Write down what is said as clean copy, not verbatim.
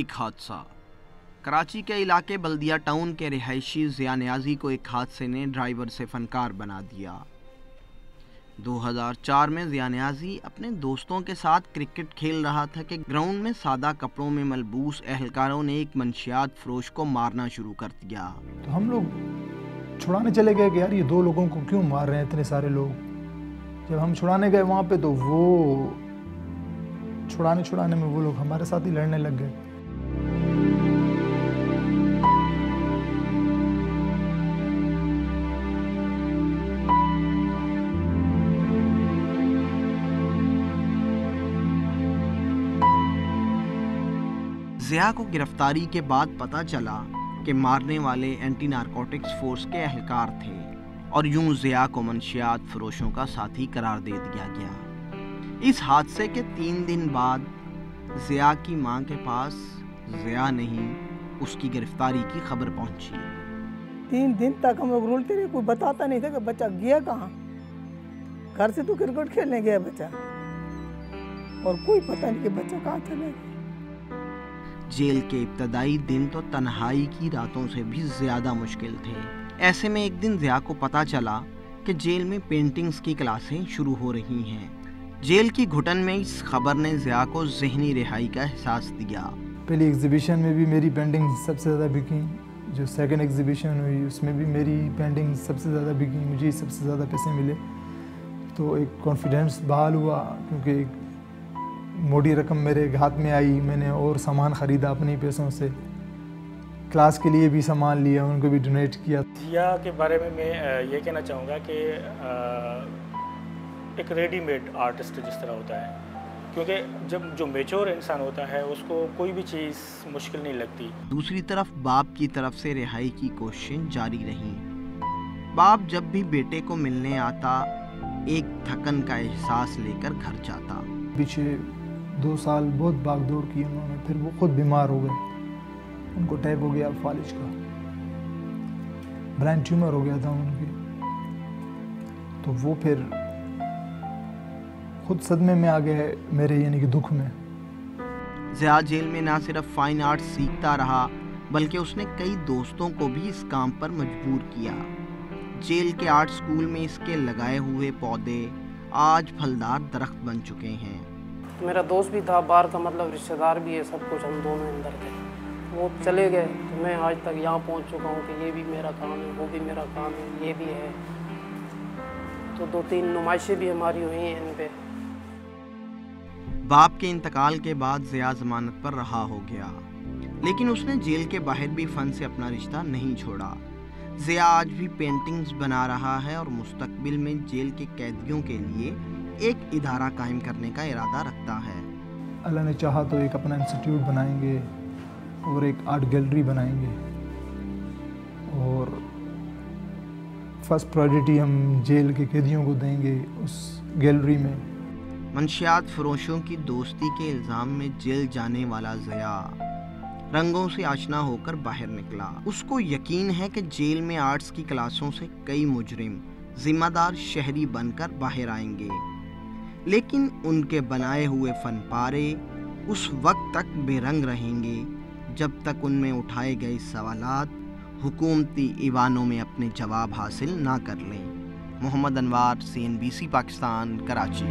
एक हादसा। कराची के इलाके बल्दिया टाउन के रिहायशी ज़िया नियाज़ी को एक हादसे ने ड्राइवर से फनकार बना दिया। 2004 में ज़िया नियाज़ी अपने दोस्तों के साथ क्रिकेट खेल रहा था कि ग्राउंड में सादा कपड़ों में मलबूस अहलकारों ने एक मंशियात फरोश को मारना शुरू कर दिया। तो हम लोग छुड़ाने चले गए कि यार ये दो लोगों को क्यों मार रहे हैं इतने सारे लोग। जब हम छुड़ाने गए वहाँ पे तो वो छुड़ाने में वो लोग हमारे साथ ही लड़ने लग गए। ज़िया को गिरफ्तारी के बाद पता चला कि मारने वाले एंटी नारकोटिक्स फोर्स के अहलकार थे और यूं ज़िया को मंशियात फरोशों का साथी करार दे दिया गया। इस हादसे के 3 दिन बाद ज़िया की मां के पास ज़िया नहीं उसकी गिरफ्तारी की खबर पहुंची। 3 दिन तक हम लोग रुलते रहे, कोई बताता नहीं था कि बच्चा गया कहाँ। घर से तो क्रिकेट खेलने गया बच्चा और कोई पता नहीं कि बच्चा कहाँ चला गया। जेल के इब्तदाई दिन तो तन्हाई की रातों से भी ज़्यादा मुश्किल थे। ऐसे में एक दिन ज़िया को पता चला कि जेल में पेंटिंग्स की क्लासें शुरू हो रही हैं। जेल की घुटन में इस खबर ने ज़िया को ज़हनी रिहाई का एहसास दिया। पहली एग्जीबिशन में भी मेरी पेंटिंग सबसे ज़्यादा बिकी, जो सेकंड एग्जीबिशन हुई उसमें भी मेरी पेंटिंग सबसे ज़्यादा बिकी, मुझे सबसे ज़्यादा पैसे मिले। तो एक कॉन्फिडेंस बहाल हुआ क्योंकि एक मोटी रकम मेरे हाथ में आई। मैंने और सामान ख़रीदा अपने पैसों से, क्लास के लिए भी सामान लिया, उनको भी डोनेट किया। ज़िया के बारे में मैं ये कहना चाहूँगा कि एक रेडीमेड आर्टिस्ट जिस तरह होता है, क्योंकि जब जो मेच्योर इंसान होता है उसको कोई भी चीज़ मुश्किल नहीं लगती। दूसरी तरफ बाप की तरफ से रिहाई की कोशिशें जारी रहीं। बाप जब भी बेटे को मिलने आता एक थकन का एहसास लेकर घर जाता। पीछे 2 साल बहुत भाग दौड़ की उन्होंने, फिर वो खुद बीमार हो गए, उनको अटैक हो गया फालिज का, ब्रेन ट्यूमर हो गया था उनके। तो वो फिर खुद सदमे में आ गए मेरे यानी कि दुख में। ज़िया जेल में ना सिर्फ फाइन आर्ट सीखता रहा बल्कि उसने कई दोस्तों को भी इस काम पर मजबूर किया। जेल के आर्ट स्कूल में इसके लगाए हुए पौधे आज फलदार दरख्त बन चुके हैं। मेरा दोस्त भी था, बाहर का मतलब रिश्तेदार भी है, सब कुछ हम दोनों अंदर थे। वो चले गए तो मैं आज तक यहाँ पहुँच चुका हूँ कि ये भी मेरा काम है, वो भी मेरा काम है, ये भी है। तो 2-3 नुमाइशें भी हमारी हुई हैं इन पे। बाप के इंतकाल के बाद ज़िया जमानत पर रहा हो गया, लेकिन उसने जेल के बाहर भी फ़न से अपना रिश्ता नहीं छोड़ा। ज़िया आज भी पेंटिंग्स बना रहा है और मुस्तकबिल में जेल के कैदियों के लिए एक इदारा कायम करने का इरादा रखता है। अल्लाह ने चाहा तो एक अपना इंस्टीट्यूट बनाएंगे और एक आर्ट गैलरी बनाएंगे और फर्स्ट प्रायोरिटी हम जेल के कैदियों को देंगे उस गैलरी में। मंशियात फरोशों की दोस्ती के इल्ज़ाम में जेल जाने वाला ज़िया रंगों से आशना होकर बाहर निकला। उसको यकीन है कि जेल में आर्ट्स की क्लासों से कई मुजरिम जिम्मेदार शहरी बनकर बाहर आएंगे, लेकिन उनके बनाए हुए फन पारे उस वक्त तक बेरंग रहेंगे जब तक उनमें उठाए गए सवालात हुकूमती ईवानों में अपने जवाब हासिल ना कर लें। मोहम्मद अनवार, CNBC पाकिस्तान, कराची।